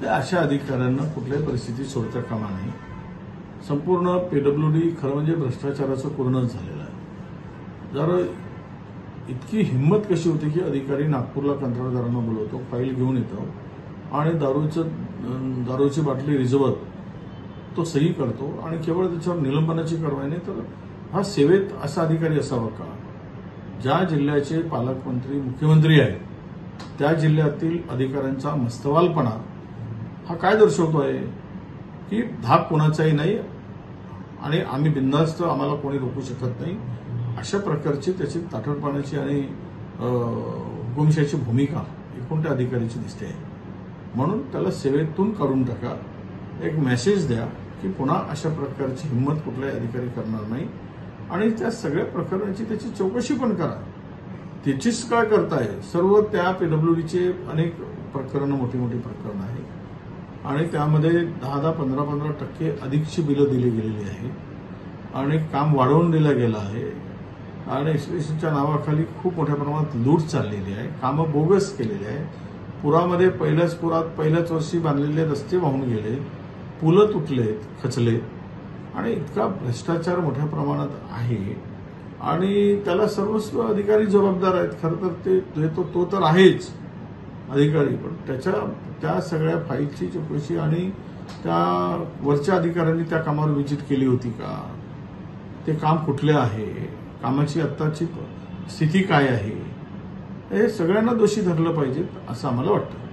त्या अशा अधिकाऱ्यांना कुठल्याही परिस्थितीत सोडता कामा नाही। संपूर्ण पीडब्ल्यूडी खरं म्हणजे भ्रष्टाचाराचं पूर्णच झालेलं आहे। जर इतकी हिंमत कशी होती की अधिकारी नागपूरला कंत्राटदारांना बोलवतो, फाईल घेऊन येतो आणि दारूची बाटली रिझवत तो सही करतो आणि केवळ त्याच्यावर निलंबनाची कारवाई नाही तर हा सेवेत असा अधिकारी असावा का? ज्या जिल्ह्याचे पालकमंत्री मुख्यमंत्री आहेत त्या जिल्ह्यातील अधिकाऱ्यांचा मस्तवालपणा हा काय दर्शवतोय की धाक कोणाचाही नाही आणि आम्ही बिनधास्त, आम्हाला कोणी रोखू शकत नाही, अशा प्रकारची त्याची ताठरपणाची आणि हुकुमशाहीची भूमिका एकूण त्या अधिकाऱ्याची दिसते आहे। म्हणून त्याला सेवेतून काढून टाका, एक मेसेज द्या की पुन्हा अशा प्रकारची हिंमत कुठलाही अधिकारी करणार नाही आणि त्या सगळ्या प्रकरणाची त्याची चौकशी पण करा। त्याचीच काय करताय? सर्व त्या पीडब्ल्यूडीचे अनेक प्रकरणं, मोठी मोठी प्रकरणं आहेत आणि त्यामध्ये 10-10, 15-15% अधिकची बिलं दिली गेलेली आहेत आणि काम वाढवून दिलं गेलं आहे आणि एक्सप्रेशनच्या नावाखाली खूप मोठ्या प्रमाणात लूट चाललेली आहे, कामं बोगस केलेली आहे। पुरामध्ये पहिल्याच वर्षी बांधलेले रस्ते वाहून गेले, पुलं तुटलेत, खचलेत आणि इतका भ्रष्टाचार मोठ्या प्रमाणात आहे आणि त्याला सर्वस्व अधिकारी जबाबदार आहेत। खरं तर तो तर आहेच अधिकारी, पण त्या सगळ्या फाईलची चौकशी आणि त्या वरच्या अधिकाऱ्यांनी त्या कामावर व्हिजिट केली होती का? ते काम कुठले आहे? कामाची आत्ताची स्थिती काय आहे? हे सगळ्यांना दोषी धरलं पाहिजे असं आम्हाला वाटतं।